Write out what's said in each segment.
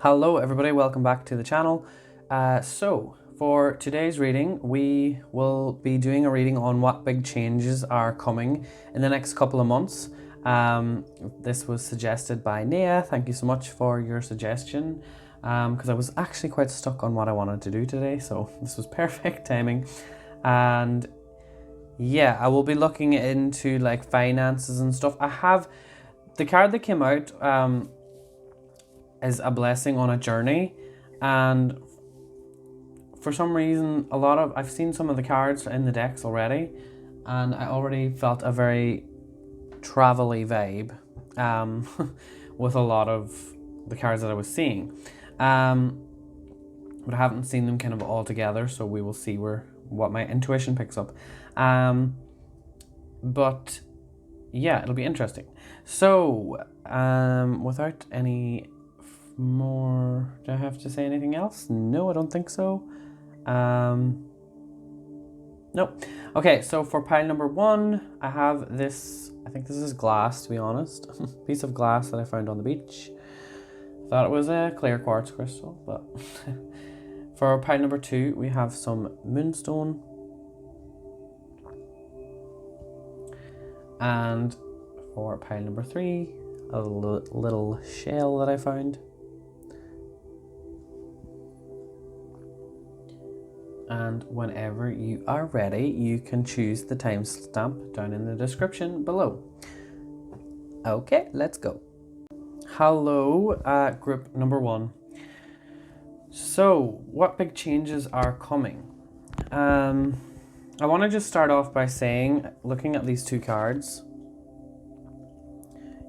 Hello everybody, welcome back to the channel. So for today's reading, we will be doing a reading on what big changes are coming in the next couple of months. This was suggested by Nia. Thank you so much for your suggestion, because I was actually quite stuck on what I wanted to do today, so this was perfect timing. And yeah, I will be looking into like finances and stuff. I have the card that came out is a blessing on a journey, and for some reason I've seen some of the cards in the decks already, and I already felt a very travel-y vibe with a lot of the cards that I was seeing, but I haven't seen them kind of all together, so we will see what my intuition picks up. But yeah, it'll be interesting. So without any more, do I have to say anything else? No, I don't think so. Nope. Okay, so for pile number 1, I have this, I think this is glass, to be honest. Piece of glass that I found on the beach. Thought it was a clear quartz crystal, but for pile number 2, we have some moonstone. And for pile number 3, a little shell that I found. And whenever you are ready, you can choose the timestamp down in the description below. Okay, let's go. Hello, group number 1. So, what big changes are coming? I want to just start off by saying, looking at these 2 cards,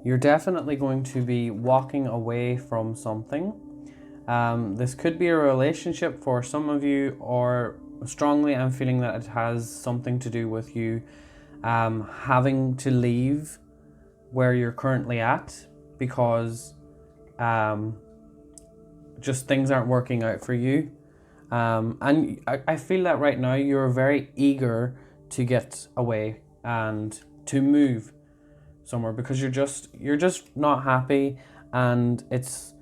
you're definitely going to be walking away from something. This could be a relationship for some of you, or strongly I'm feeling that it has something to do with you having to leave where you're currently at because just things aren't working out for you. And I feel that right now you're very eager to get away and to move somewhere because you're just not happy, and it's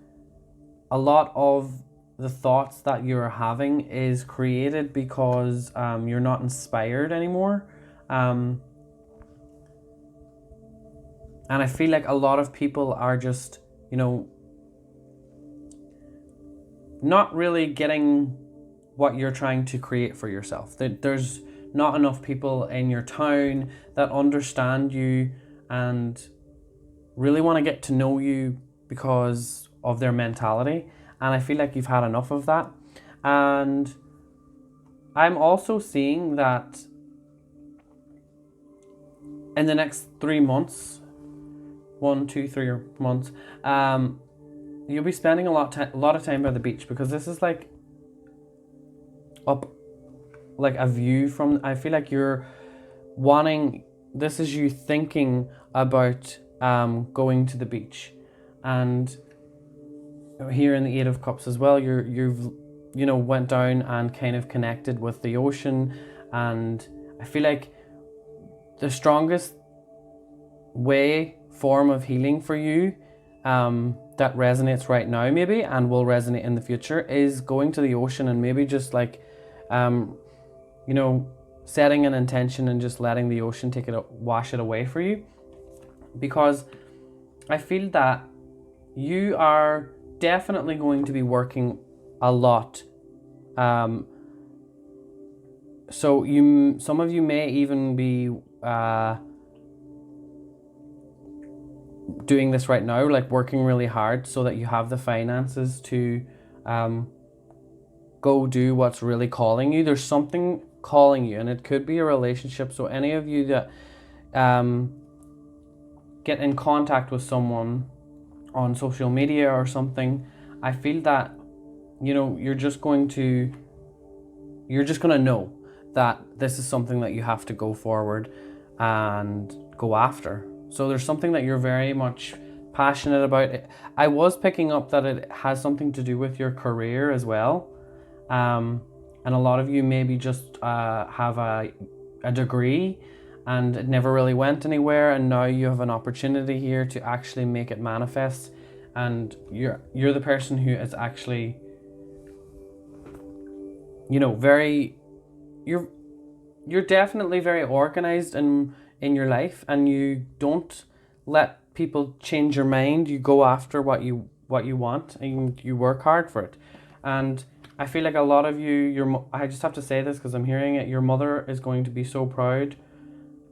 a lot of the thoughts that you're having is created because you're not inspired anymore. And I feel like a lot of people are just, not really getting what you're trying to create for yourself. There's not enough people in your town that understand you and really want to get to know you because of their mentality, and I feel like you've had enough of that. And I'm also seeing that in the next 3 months, 1, 2, 3 months, you'll be spending a lot of time by the beach, because this is like up, like a view from, I feel like you're wanting, this is you thinking about going to the beach. And here in the 8 of Cups as well, you've went down and kind of connected with the ocean, and I feel like the strongest form of healing for you that resonates right now maybe and will resonate in the future is going to the ocean, and maybe just like setting an intention and just letting the ocean wash it away for you, because I feel that you are definitely going to be working a lot. So some of you may even be doing this right now, like working really hard so that you have the finances to go do what's really calling you. There's something calling you, and it could be a relationship. So any of you that get in contact with someone on social media or something, I feel that you're just going to know that this is something that you have to go forward and go after. So there's something that you're very much passionate about. I was picking up that it has something to do with your career as well, and a lot of you maybe just have a degree and it never really went anywhere, and now you have an opportunity here to actually make it manifest and you're the person who is actually, you know, you're definitely very organized in your life, and you don't let people change your mind. You go after what you want, and you work hard for it. And I feel like a lot of you, I just have to say this because I'm hearing it, your mother is going to be so proud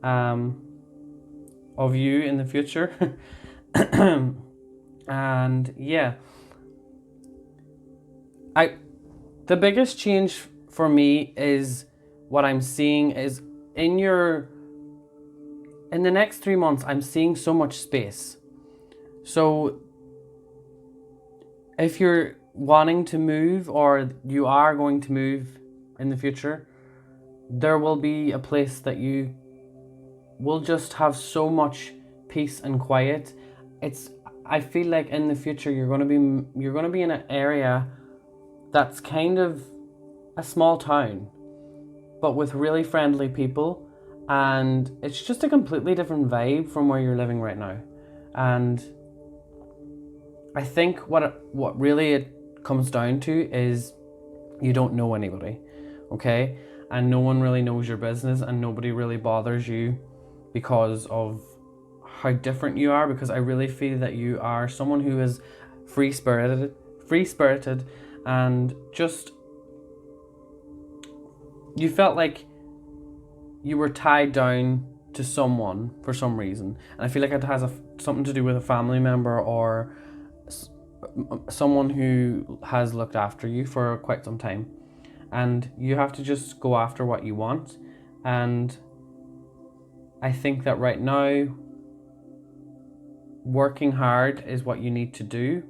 of you in the future. And yeah, the biggest change for me is what I'm seeing is in the next 3 months, I'm seeing so much space. So if you're wanting to move, or you are going to move in the future, there will be a place that you will just have so much peace and quiet. I feel like in the future you're going to be in an area that's kind of a small town, but with really friendly people, and it's just a completely different vibe from where you're living right now. And I think what really it comes down to is you don't know anybody, okay? And no one really knows your business, and nobody really bothers you because of how different you are, because I really feel that you are someone who is free-spirited, and just, you felt like you were tied down to someone for some reason. And I feel like it has something to do with a family member, or someone who has looked after you for quite some time. And you have to just go after what you want. And I think that right now, working hard is what you need to do.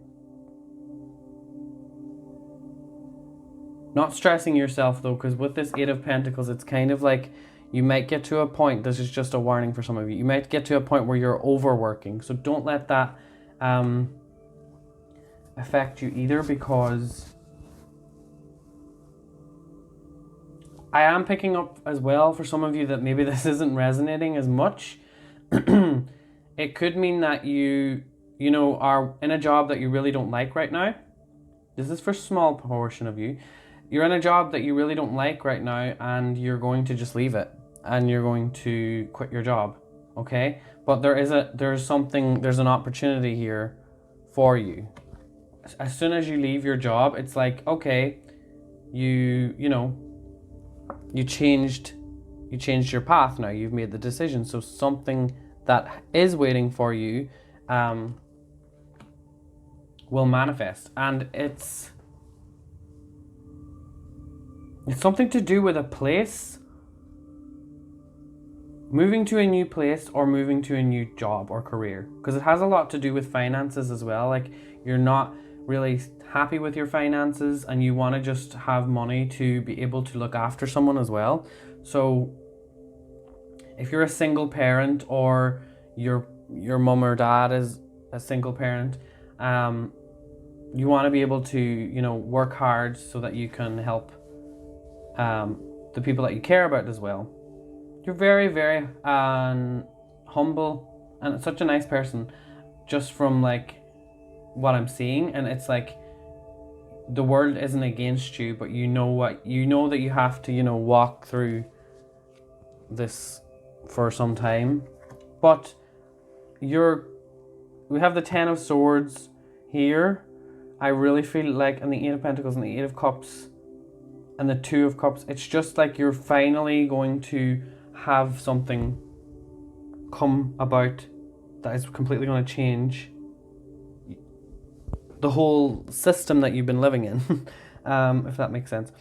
Not stressing yourself though, because with this 8 of Pentacles, it's kind of like you might get to a point, this is just a warning for some of you, you might get to a point where you're overworking. So don't let that affect you either, because I am picking up as well for some of you that maybe this isn't resonating as much. It could mean that you are in a job that you really don't like right now. This is for a small portion of you. You're in a job that you really don't like right now, and you're going to just leave it, and you're going to quit your job, okay? But there's an opportunity here for you. As soon as you leave your job, it's like, okay, you changed your path now. You've made the decision. So something that is waiting for you will manifest, and it's something to do with a place, moving to a new place, or moving to a new job or career, because it has a lot to do with finances as well. Like, you're not really happy with your finances, and you want to just have money to be able to look after someone as well. So if you're a single parent, or your mom or dad is a single parent, you want to be able to work hard so that you can help the people that you care about as well. You're very, very humble, and such a nice person, just from like what I'm seeing. And it's like the world isn't against you, but you know that you have to walk through this for some time. But we have the 10 of Swords here. I really feel like, and the 8 of Pentacles and the 8 of Cups and the 2 of Cups, it's just like you're finally going to have something come about that is completely going to change the whole system that you've been living in, if that makes sense.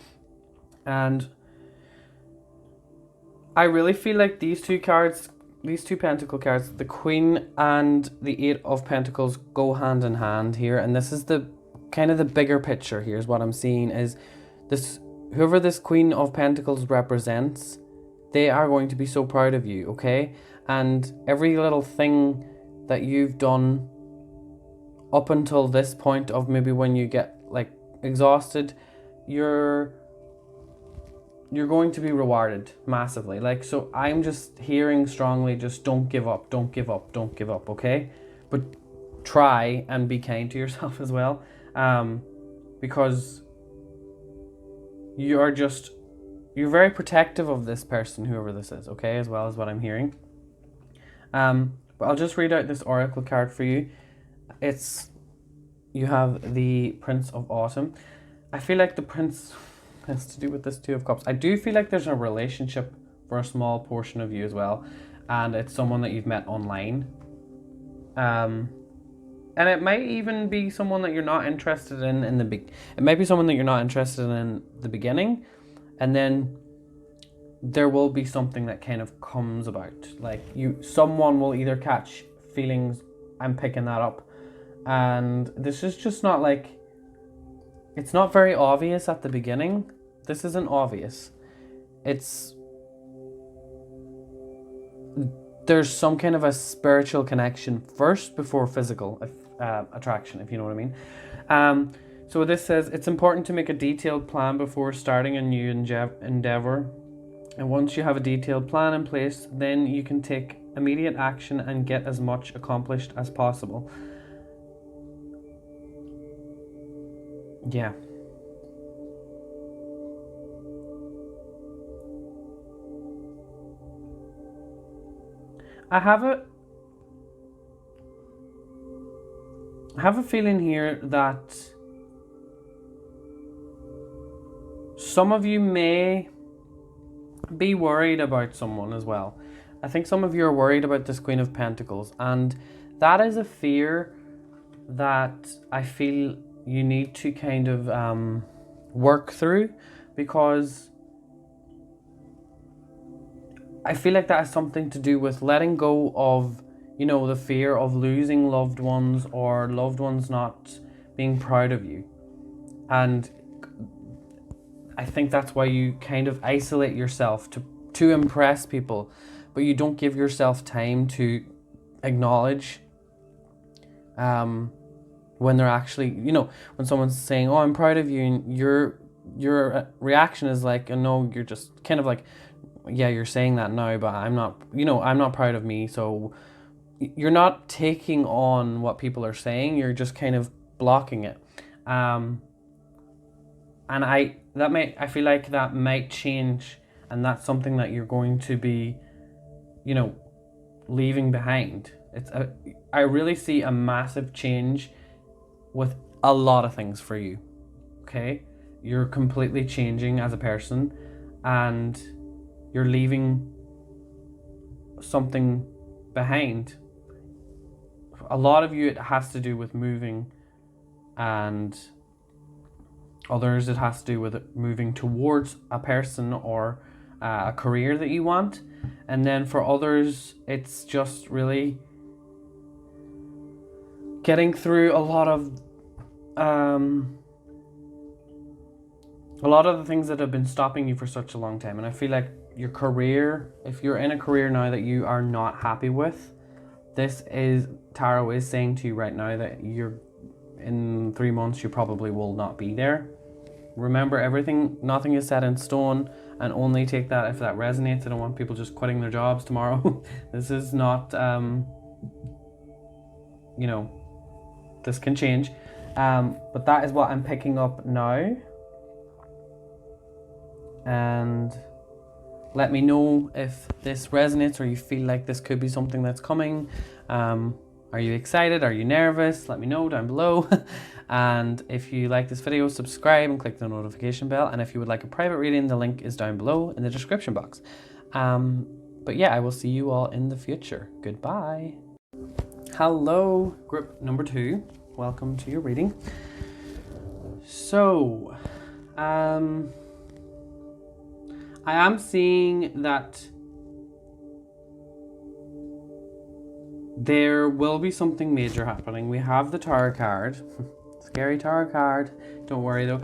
And I really feel like these two Pentacle cards, the Queen and the 8 of Pentacles, go hand in hand here. And this is the kind of the bigger picture. Here's what I'm seeing is this: whoever this Queen of Pentacles represents, they are going to be so proud of you, okay? And every little thing that you've done up until this point of maybe when you get like exhausted, you're going to be rewarded massively. Like, so I'm just hearing strongly, just don't give up, okay? But try and be kind to yourself as well, because you're very protective of this person, whoever this is, okay, as well as what I'm hearing. But I'll just read out this oracle card for you. You have the Prince of Autumn. I feel like the Prince has to do with this Two of Cups. I do feel like there's a relationship for a small portion of you as well, and it's someone that you've met online. And it might even be someone that you're not interested in it might be someone that you're not interested in the beginning, and then there will be something that kind of comes about. Like someone will either catch feelings, I'm picking that up, and this is just not like, it's not very obvious at the beginning. This isn't obvious. There's some kind of a spiritual connection first before physical attraction, if you know what I mean. So this says, it's important to make a detailed plan before starting a new endeavor. And once you have a detailed plan in place, then you can take immediate action and get as much accomplished as possible. Yeah. I have a feeling here that some of you may be worried about someone as well. I think some of you are worried about this Queen of Pentacles, and that is a fear that I feel you need to kind of work through, because I feel like that has something to do with letting go of, the fear of losing loved ones, or loved ones not being proud of you. And I think that's why you kind of isolate yourself to impress people, but you don't give yourself time to acknowledge when they're actually, when someone's saying, oh, I'm proud of you, and your reaction is like, no, you're just kind of like, yeah, you're saying that now, but I'm not proud of me. So you're not taking on what people are saying, you're just kind of blocking it. And I feel like that might change, and that's something that you're going to be, leaving behind. I really see a massive change with a lot of things for you. Okay? You're completely changing as a person, and you're leaving something behind. A lot of you, it has to do with moving, and others it has to do with it moving towards a person or a career that you want. And then for others, it's just really getting through a lot of the things that have been stopping you for such a long time. And I feel like your career, if you're in a career now that you are not happy with, Tarot is saying to you right now that in 3 months you probably will not be there. Remember, nothing is set in stone, and only take that if that resonates. I don't want people just quitting their jobs tomorrow. This is not, this can change. But that is what I'm picking up now. And let me know if this resonates, or you feel like this could be something that's coming. Are you excited? Are you nervous? Let me know down below. And if you like this video, subscribe and click the notification bell. And if you would like a private reading, the link is down below in the description box. But yeah, I will see you all in the future. Goodbye. Hello, group number 2. Welcome to your reading. So, I am seeing that there will be something major happening. We have the Tower card. Scary Tower card. Don't worry though.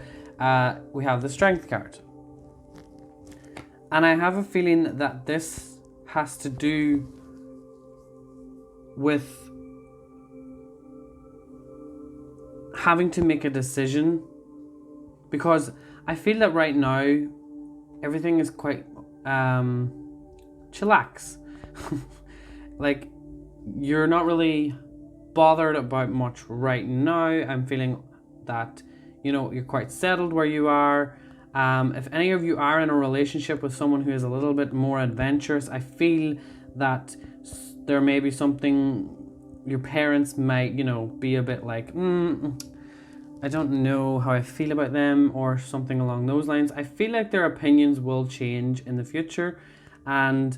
We have the Strength card. And I have a feeling that this has to do with having to make a decision. Because I feel that right now, everything is quite chillax. Like, you're not really bothered about much right now. I'm feeling that, you know, you're quite settled where you are. If any of you are in a relationship with someone who is a little bit more adventurous, I feel that there may be something your parents might, you know, be a bit like, I don't know how I feel about them, or something along those lines. I feel like their opinions will change in the future, and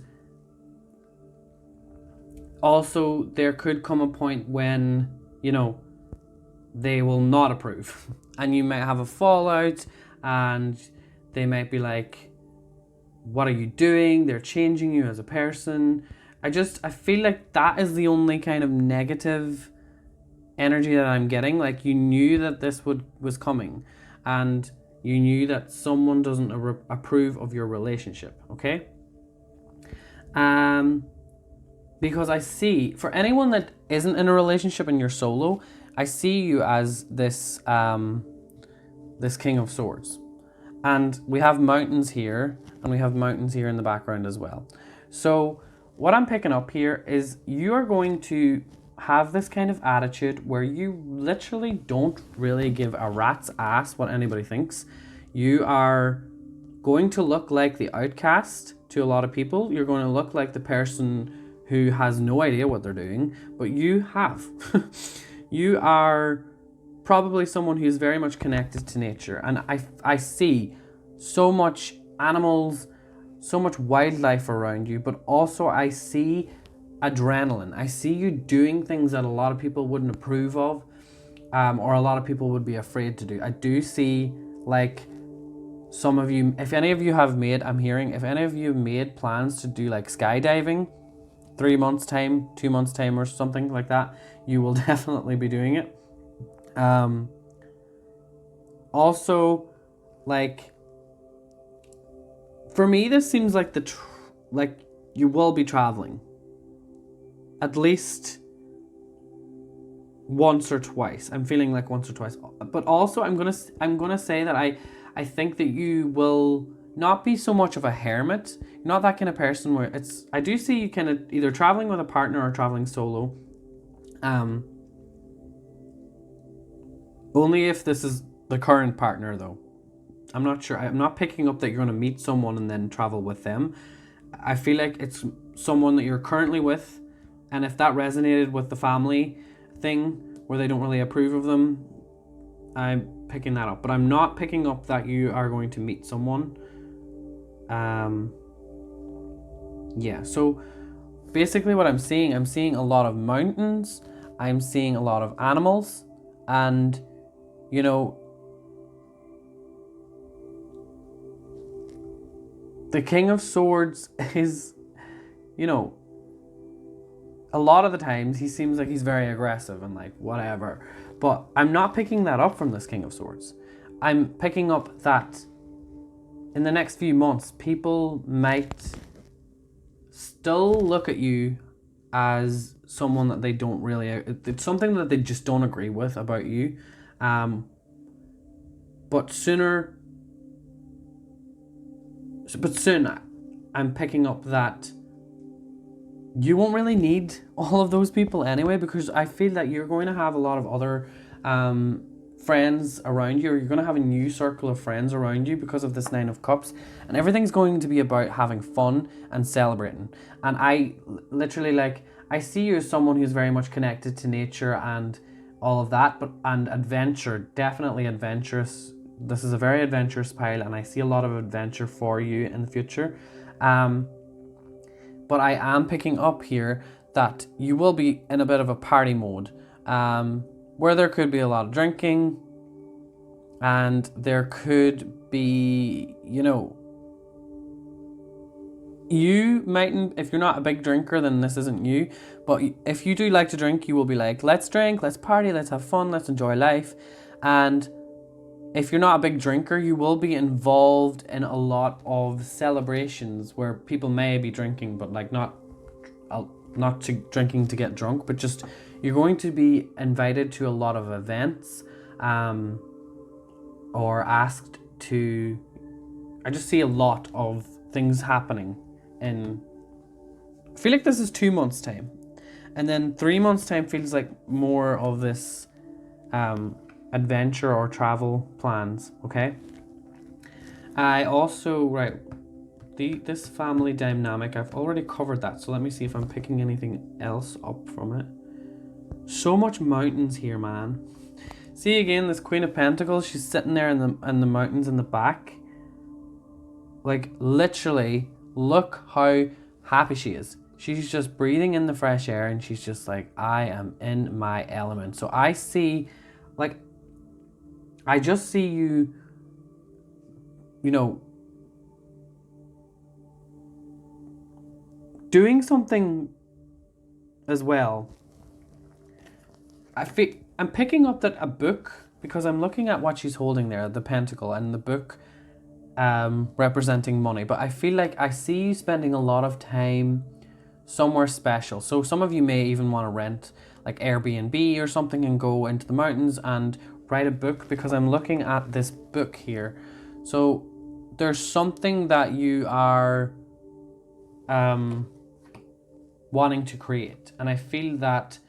also there could come a point when, you know, they will not approve and you might have a fallout, and they might be like, what are you doing? They're changing you as a person. I feel like that is the only kind of negative energy that I'm getting. Like, you knew that this was coming, and you knew that someone doesn't approve of your relationship, okay? Because I see, for anyone that isn't in a relationship and you're solo, I see you as this this King of Swords. And we have mountains here, and we have mountains here in the background as well. So what I'm picking up here is you are going to have this kind of attitude where you literally don't really give a rat's ass what anybody thinks. You are going to look like the outcast to a lot of people. You're going to look like the person who has no idea what they're doing, but you have. You are probably someone who's very much connected to nature, and I see so much animals, so much wildlife around you, but also I see adrenaline. I see you doing things that a lot of people wouldn't approve of, or a lot of people would be afraid to do. I do see, like, some of you, if any of you have made, I'm hearing, if any of you made plans to do like skydiving 3 months time, 2 months time, or something like that, you will definitely be doing it. Also, like, for me, this seems like like you will be traveling at least once or twice. I'm feeling like once or twice, but also I'm gonna say that I think that you will not be so much of a hermit. You're not that kind of person where I do see you kind of either traveling with a partner or traveling solo. Only if this is the current partner, though. I'm not sure. I'm not picking up that you're going to meet someone and then travel with them. I feel like it's someone that you're currently with, and if that resonated with the family thing where they don't really approve of them, I'm picking that up. But I'm not picking up that you are going to meet someone. Yeah, so basically what I'm seeing a lot of mountains, I'm seeing a lot of animals, and, you know, the King of Swords is, you know, a lot of the times he seems like he's very aggressive and like whatever, but I'm not picking that up from this King of Swords. I'm picking up that in the next few months, people might still look at you as someone that they don't really, it's something that they just don't agree with about you. But soon I'm picking up that you won't really need all of those people anyway, because I feel that you're going to have a lot of other friends around you, or you're going to have a new circle of friends around you because of this Nine of Cups, and everything's going to be about having fun and celebrating. And I literally, like, I see you as someone who's very much connected to nature and all of that, and adventure, definitely adventurous. This is a very adventurous pile, and I see a lot of adventure for you in the future. But I am picking up here that you will be in a bit of a party mode, where there could be a lot of drinking, and there could be, you know, you mightn't, if you're not a big drinker, then this isn't you, but if you do like to drink, you will be like, let's drink, let's party, let's have fun, let's enjoy life. And if you're not a big drinker, you will be involved in a lot of celebrations where people may be drinking, but like not drinking to get drunk, but just you're going to be invited to a lot of events, or asked to. I just see a lot of things happening in. I feel like this is 2 months' time, And then 3 months time feels like more of this adventure or travel plans, okay? I also, right, this family dynamic, I've already covered that, so let me see if I'm picking anything else up from it. So much mountains here, man. See again, this Queen of Pentacles, she's sitting there in the mountains in the back. Like, literally, look how happy she is. She's just breathing in the fresh air and she's just like, I am in my element. So I see, like, I just see you, you know, doing something as well. I'm picking up that a book, because I'm looking at what she's holding there, the pentacle, and the book representing money. But I feel like I see you spending a lot of time somewhere special. So some of you may even want to rent like Airbnb or something and go into the mountains and write a book, because I'm looking at this book here. So there's something that you are wanting to create, and I feel that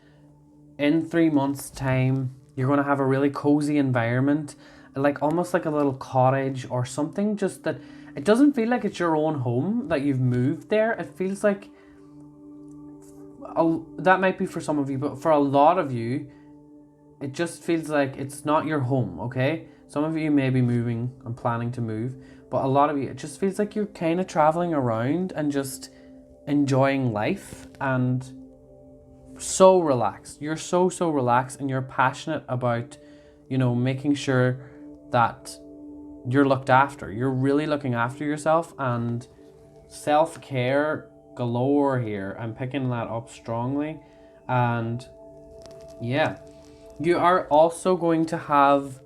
in 3 months time you're going to have a really cozy environment, like almost like a little cottage or something, just that it doesn't feel like it's your own home, that you've moved there. It feels like that might be for some of you, but for a lot of you it just feels like it's not your home, okay? Some of you may be moving and planning to move, but a lot of you, it just feels like you're kind of traveling around and just enjoying life and so relaxed. You're so relaxed, and you're passionate about, you know, making sure that you're looked after. You're really looking after yourself, and self-care galore here. I'm picking that up strongly. And yeah, you are also going to have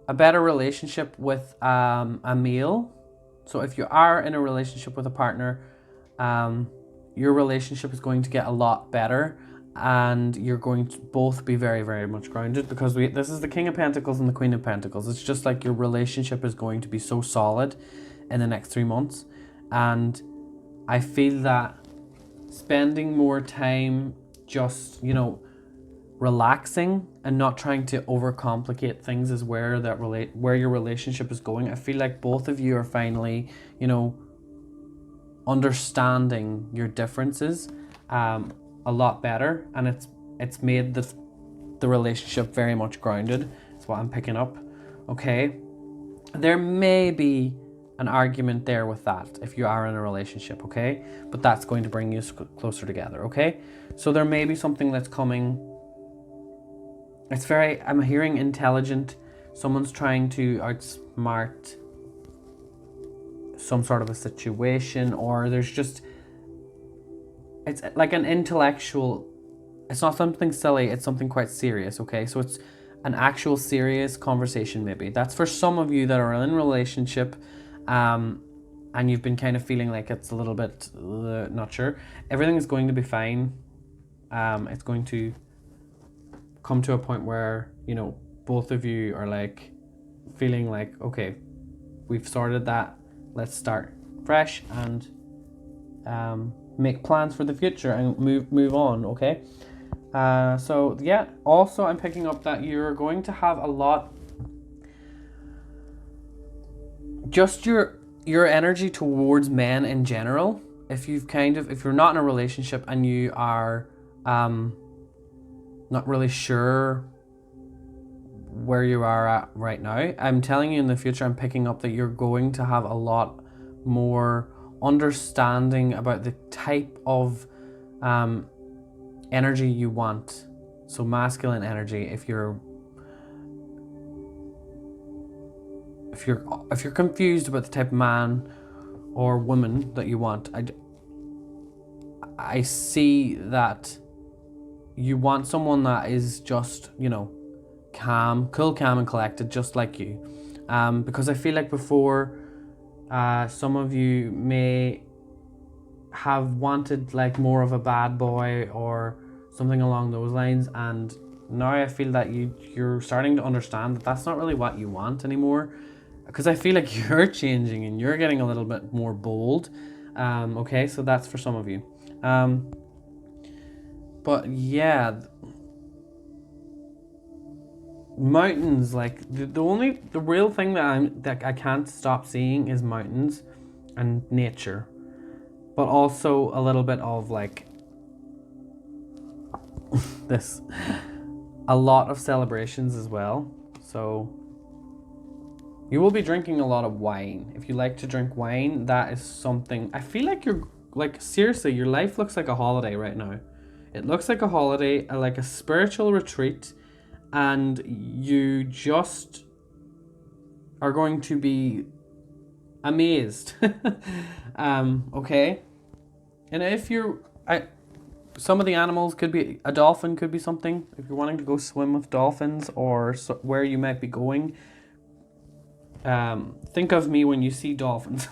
a better relationship with a male. So if you are in a relationship with a partner, your relationship is going to get a lot better, and you're going to both be very much grounded, because this is the King of Pentacles and the Queen of Pentacles. It's just like your relationship is going to be so solid in the next 3 months. And I feel that spending more time just, you know, relaxing and not trying to overcomplicate things is where your relationship is going. I feel like both of you are finally, you know, understanding your differences a lot better, and it's made the relationship very much grounded. That's what I'm picking up. Okay, there may be an argument there with that if you are in a relationship, okay, but that's going to bring you closer together. Okay, so there may be something that's coming. I'm hearing intelligent. Someone's trying to outsmart some sort of a situation, or there's just, it's like an intellectual, it's not something silly, it's something quite serious, okay? So it's an actual serious conversation maybe. That's for some of you that are in a relationship, and you've been kind of feeling like it's a little bit not sure. Everything is going to be fine. It's going to come to a point where, you know, both of you are like feeling like, okay, we've sorted that, let's start fresh and make plans for the future and move on, okay? So yeah, also I'm picking up that you're going to have a lot, just your energy towards men in general. If you're not in a relationship and you are not really sure where you are at right now, I'm telling you, in the future, I'm picking up that you're going to have a lot more understanding about the type of energy you want. So masculine energy. If you're confused about the type of man or woman that you want, I see that you want someone that is just, you know, cool, calm and collected, just like you. Because I feel like before, some of you may have wanted like more of a bad boy or something along those lines, and now I feel that you're starting to understand that that's not really what you want anymore, because I feel like you're changing and you're getting a little bit more bold. Okay, so that's for some of you. But yeah, mountains, like the real thing that I can't stop seeing is mountains and nature, but also a little bit of like this, a lot of celebrations as well. So you will be drinking a lot of wine. If you like to drink wine, that is something. I feel like you're like, seriously, your life looks like a holiday right now. It looks like a holiday, like a spiritual retreat, and you just are going to be amazed. Okay. And if some of the animals could be a dolphin, could be something. If you're wanting to go swim with dolphins, or where you might be going, think of me when you see dolphins.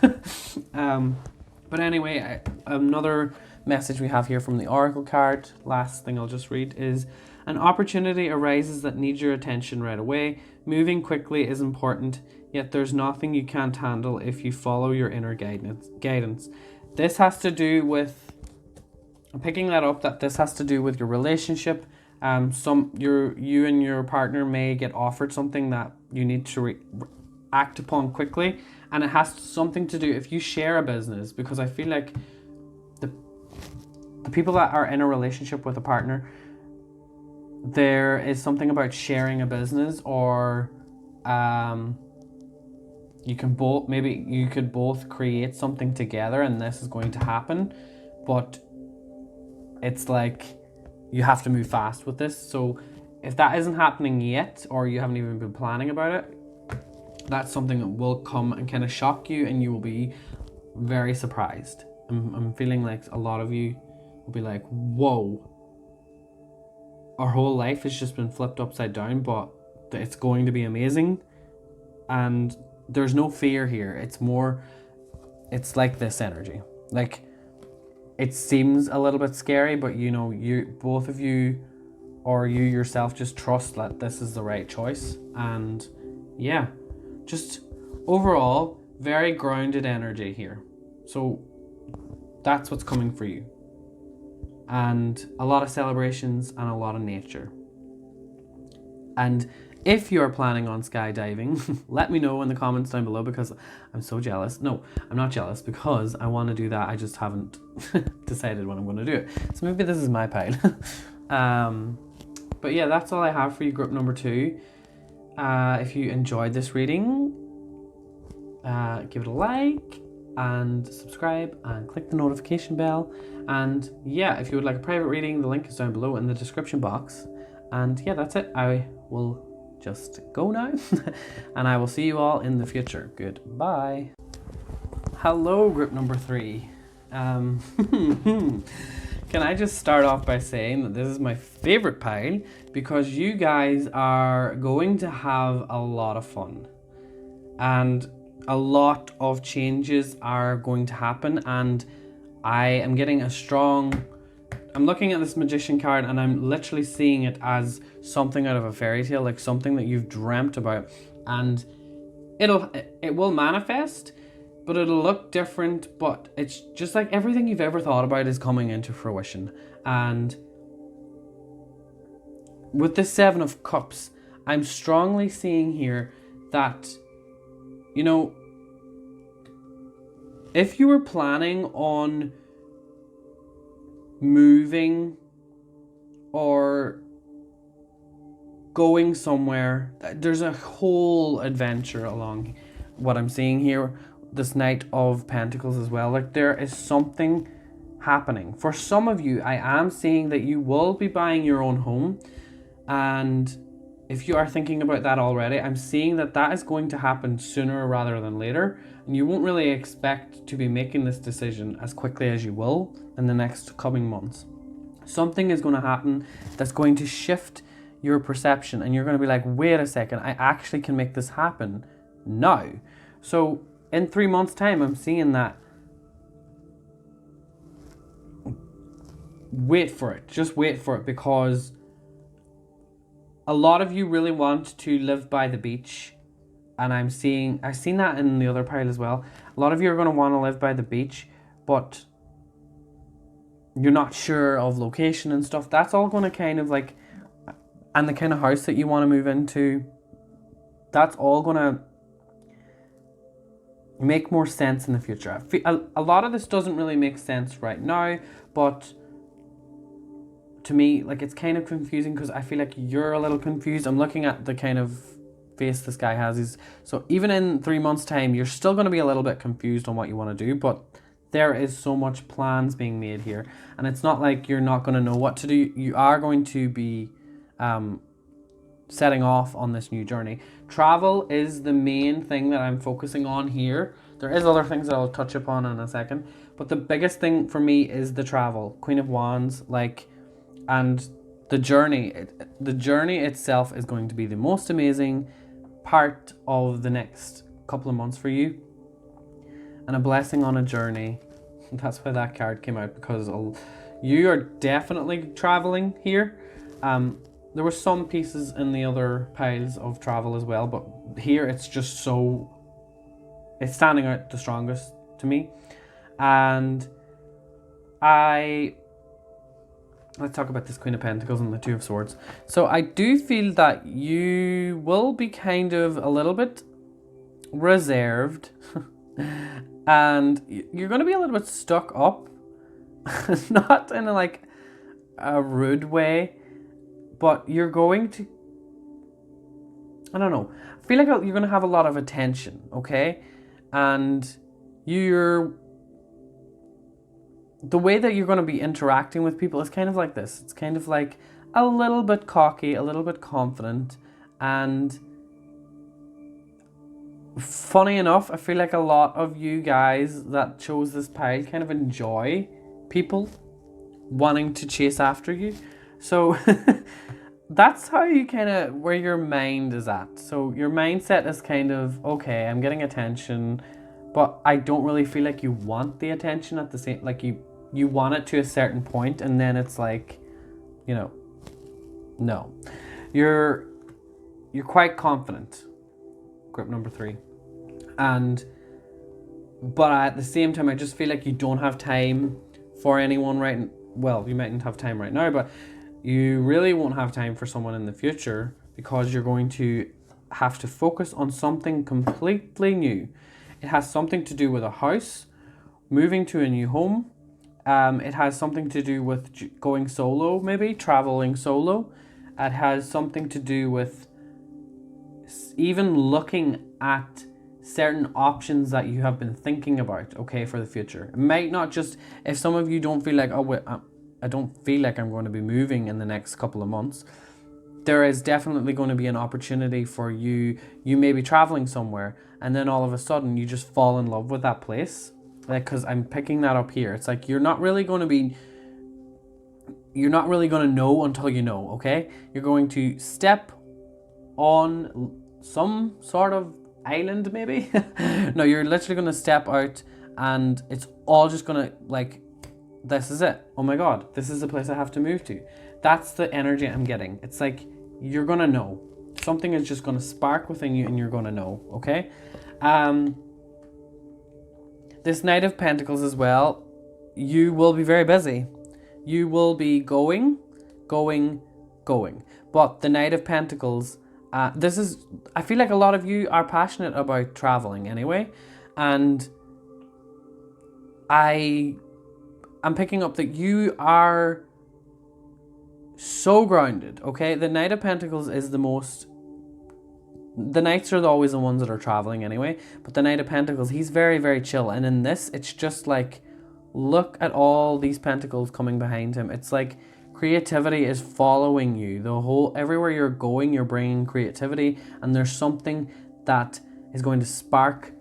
But anyway, another message we have here from the oracle card, last thing I'll just read, is an opportunity arises that needs your attention right away. Moving quickly is important, yet there's nothing you can't handle if you follow your inner guidance. This has to do with, I'm picking that up, that this has to do with your relationship. You and your partner may get offered something that you need to act upon quickly, and it has something to do, if you share a business, because I feel like the people that are in a relationship with a partner, there is something about sharing a business, or you could both create something together, and this is going to happen, but it's like you have to move fast with this. So if that isn't happening yet, or you haven't even been planning about it, that's something that will come and kind of shock you, and you will be very surprised. I'm feeling like a lot of you will be like, whoa, our whole life has just been flipped upside down, but it's going to be amazing. And there's no fear here. It's like this energy. Like, it seems a little bit scary, but both of you, or you yourself, just trust that this is the right choice. And yeah, just overall, very grounded energy here. So that's what's coming for you. And a lot of celebrations and a lot of nature. And if you're planning on skydiving, let me know in the comments down below, because I'm so jealous. No, I'm not jealous, because I want to do that. I just haven't decided when I'm going to do it. So maybe this is my pile. But yeah, that's all I have for you, group number 2. If you enjoyed this reading, give it a like and subscribe and click the notification bell. And yeah, if you would like a private reading, the link is down below in the description box. And yeah, that's it. I will just go now and I will see you all in the future. Goodbye. Hello, group number 3. Can I just start off by saying that this is my favorite pile, because you guys are going to have a lot of fun, and a lot of changes are going to happen. And I am getting I'm looking at this magician card, and I'm literally seeing it as something out of a fairy tale, like something that you've dreamt about, and it will manifest, but it'll look different. But it's just like everything you've ever thought about is coming into fruition. And with the 7 of Cups, I'm strongly seeing here that, if you were planning on moving or going somewhere, there's a whole adventure along what I'm seeing here. This Knight of Pentacles as well. Like, there is something happening. For some of you, I am seeing that you will be buying your own home. And if you are thinking about that already, I'm seeing that that is going to happen sooner rather than later. And you won't really expect to be making this decision as quickly as you will in the next coming months. Something is going to happen that's going to shift your perception, and you're going to be like, wait a second, I actually can make this happen now. So in 3 months' time, I'm seeing that. Wait for it. Just wait for it, because a lot of you really want to live by the beach. And I've seen that in the other pile as well. A lot of you are going to want to live by the beach, but you're not sure of location and stuff. That's all going to kind of like, and the kind of house that you want to move into, that's all going to make more sense in the future. A lot of this doesn't really make sense right now, but to me, like, it's kind of confusing because I feel like you're a little confused. I'm looking at the kind of face this guy has. So even in 3 months' time, you're still going to be a little bit confused on what you want to do, but there is so much plans being made here, and it's not like you're not going to know what to do. You are going to be setting off on this new journey. Travel is the main thing that I'm focusing on here. There is other things that I'll touch upon in a second, but the biggest thing for me is the travel. Queen of Wands, like, and the journey. The journey itself is going to be the most amazing part of the next couple of months for you. And a blessing on a journey. That's why that card came out, because you are definitely traveling here. There were some pieces in the other piles of travel as well, but here it's just so, it's standing out the strongest to me. And let's talk about this Queen of Pentacles and the Two of Swords. So I do feel that you will be kind of a little bit reserved and you're going to be a little bit stuck up. Not in a rude way, but you're going to, I don't know, I feel like you're going to have a lot of attention, okay? And the way that you're going to be interacting with people is kind of like this. It's kind of like a little bit cocky, a little bit confident, and funny enough, I feel like a lot of you guys that chose this pile kind of enjoy people wanting to chase after you. So that's how you kind of, where your mind is at. So your mindset is kind of, okay, I'm getting attention, but I don't really feel like you want the attention at the same, like you want it to a certain point, and then it's like, no. You're quite confident. Grip number 3. But at the same time, I just feel like you don't have time for anyone well, you mightn't have time right now, but you really won't have time for someone in the future, because you're going to have to focus on something completely new. It has something to do with a house, moving to a new home. It has something to do with going solo, maybe traveling solo. It has something to do with even looking at certain options that you have been thinking about, okay, for the future. It might not just, if some of you don't feel like, I don't feel like I'm going to be moving in the next couple of months, there is definitely going to be an opportunity for you. You may be traveling somewhere, and then all of a sudden you just fall in love with that place. Like, because I'm picking that up here. It's like you're not really going to know until you know, okay? You're going to step on some sort of island, maybe. No, you're literally going to step out, and it's all just going to, like, this is it. Oh my God, this is the place I have to move to. That's the energy I'm getting. It's like you're going to know. Something is just going to spark within you, and you're going to know, okay? This Knight of Pentacles as well, you will be very busy. You will be going. But the Knight of Pentacles, I feel like a lot of you are passionate about traveling anyway. And I'm picking up that you are so grounded, okay? The Knight of Pentacles is the Knights are always the ones that are traveling anyway, but the Knight of Pentacles, he's very, very chill. And in this, it's just like, look at all these pentacles coming behind him. It's like creativity is following you. Everywhere you're going, you're bringing creativity, and there's something that is going to spark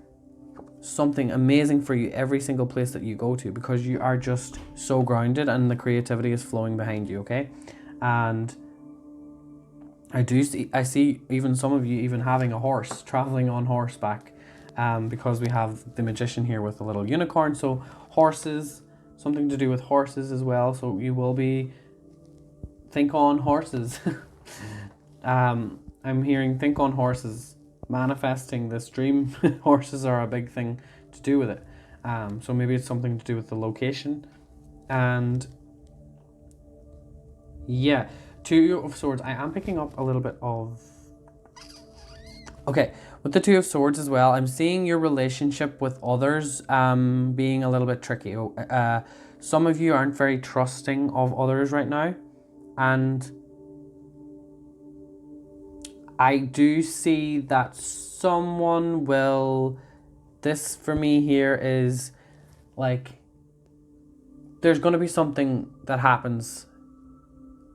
something amazing for you every single place that you go to, because you are just so grounded and the creativity is flowing behind you, okay? And I see even some of you even having a horse, traveling on horseback, because we have the Magician here with a little unicorn. So horses, something to do with horses as well. So you will be, think on horses. I'm hearing think on horses, manifesting this dream. Horses are a big thing to do with it. So maybe it's something to do with the location. And Yeah, Two of Swords. I am picking up a little bit of... Okay, with the Two of Swords as well, I'm seeing your relationship with others being a little bit tricky. Some of you aren't very trusting of others right now, and I do see that someone will... This for me here is like, there's going to be something that happens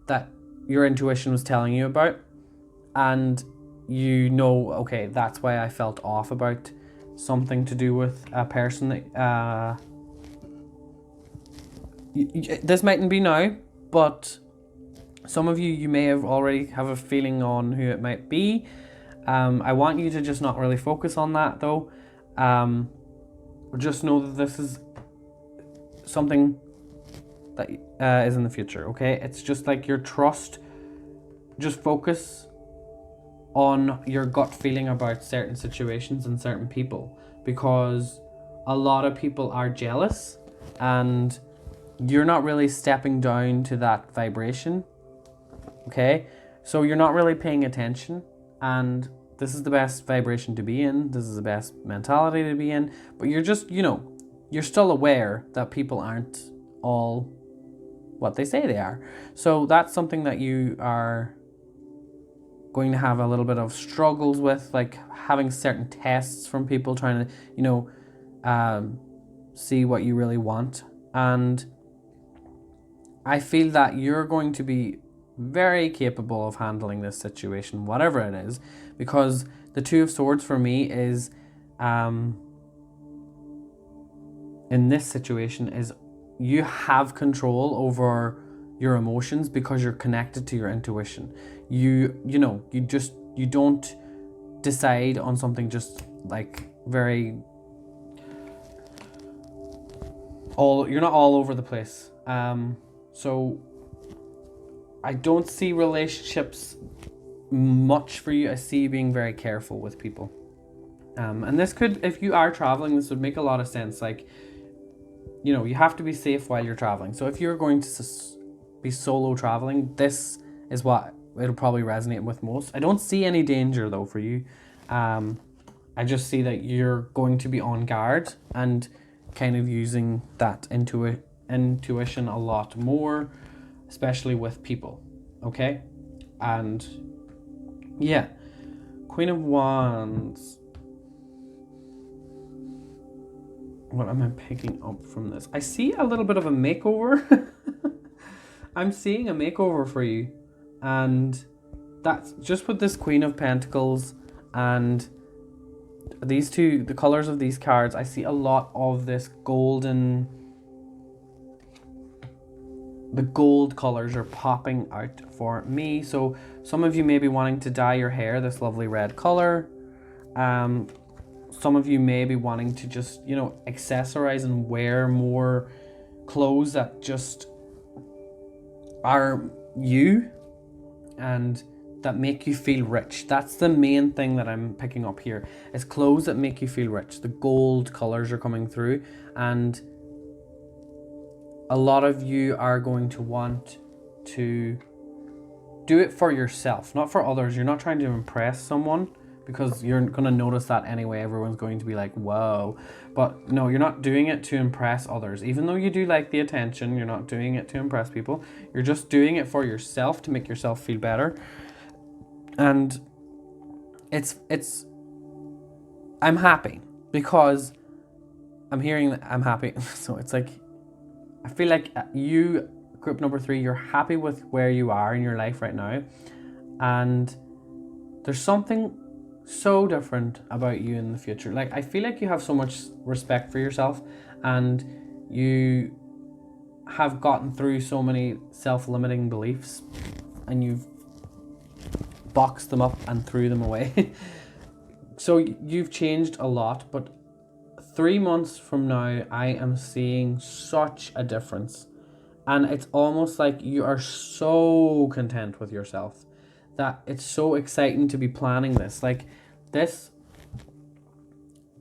that your intuition was telling you about, and you know, okay, that's why I felt off about something to do with a person that this mightn't be now, but some of you may have already have a feeling on who it might be. I want you to just not really focus on that though. Just know that this is something that is in the future, okay? It's just like your trust. Just focus on your gut feeling about certain situations and certain people, because a lot of people are jealous and you're not really stepping down to that vibration, okay? So you're not really paying attention, and this is the best vibration to be in. This is the best mentality to be in, but you're just, you're still aware that people aren't all what they say they are. So that's something that you are going to have a little bit of struggles with, like having certain tests from people trying to, see what you really want. And I feel that you're going to be very capable of handling this situation, whatever it is, because the Two of Swords for me is, in this situation, is you have control over your emotions because you're connected to your intuition. You don't decide on something just like very you're not all over the place. So I don't see relationships much for you. I see you being very careful with people. And this could, if you are traveling, this would make a lot of sense. Like, you have to be safe while you're traveling. So if you're going to be solo traveling, this is what it'll probably resonate with most. I don't see any danger though for you. I just see that you're going to be on guard and kind of using that intuition a lot more, especially with people. Okay? And yeah, Queen of Wands. What am I picking up from this? I see a little bit of a makeover. I'm seeing a makeover for you. And that's just with this Queen of Pentacles and these two, the colors of these cards, I see a lot of this golden... The gold colors are popping out for me. So some of you may be wanting to dye your hair this lovely red color. Some of you may be wanting to just, accessorize and wear more clothes that just are you and that make you feel rich. That's the main thing that I'm picking up here, is clothes that make you feel rich. The gold colors are coming through, and a lot of you are going to want to do it for yourself, not for others. You're not trying to impress someone, because you're going to notice that anyway. Everyone's going to be like, whoa. But no, you're not doing it to impress others. Even though you do like the attention, you're not doing it to impress people. You're just doing it for yourself, to make yourself feel better. And I'm happy because I'm hearing that I'm happy. So it's like, I feel like you, group number 3, you're happy with where you are in your life right now. And there's something so different about you in the future. Like, I feel like you have so much respect for yourself, and you have gotten through so many self-limiting beliefs, and you've boxed them up and threw them away. So you've changed a lot, but 3 months from now, I am seeing such a difference. And it's almost like you are so content with yourself that it's so exciting to be planning this. Like, this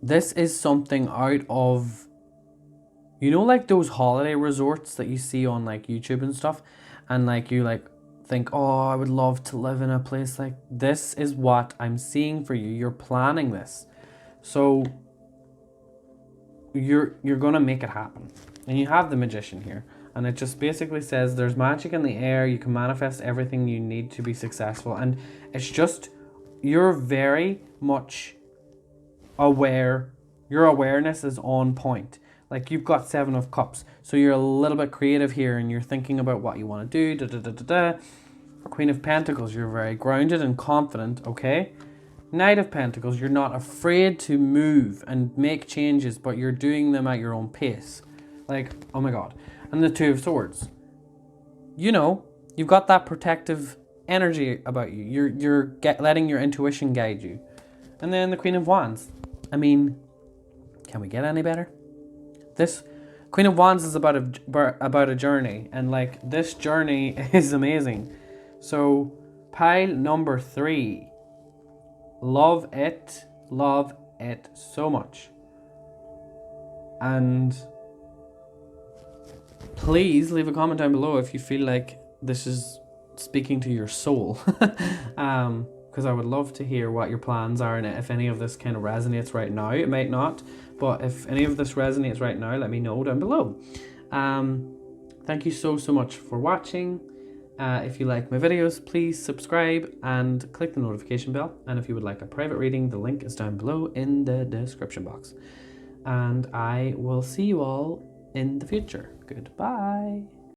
is something out of, like those holiday resorts that you see on like YouTube and stuff, and like you like think, oh, I would love to live in a place like this. Is what I'm seeing for you. You're planning this. So you're gonna make it happen. And you have the Magician here. And it just basically says there's magic in the air. You can manifest everything you need to be successful. And it's just, you're very much aware. Your awareness is on point. Like, you've got 7 of Cups. So you're a little bit creative here and you're thinking about what you want to do. Queen of Pentacles, you're very grounded and confident, okay? Knight of Pentacles, you're not afraid to move and make changes, but you're doing them at your own pace. Like, oh my God. And the Two of Swords. You know, you've got that protective energy about you. You're letting your intuition guide you. And then the Queen of Wands. I mean, can we get any better? This Queen of Wands is about a journey, and like, this journey is amazing. So pile number 3. Love it so much. And please leave a comment down below if you feel like this is speaking to your soul. Because I would love to hear what your plans are, and if any of this kind of resonates right now. It might not, but if any of this resonates right now, let me know down below. Thank you so much for watching. If you like my videos, please subscribe and click the notification bell. And if you would like a private reading, the link is down below in the description box. And I will see you all in the future. Goodbye.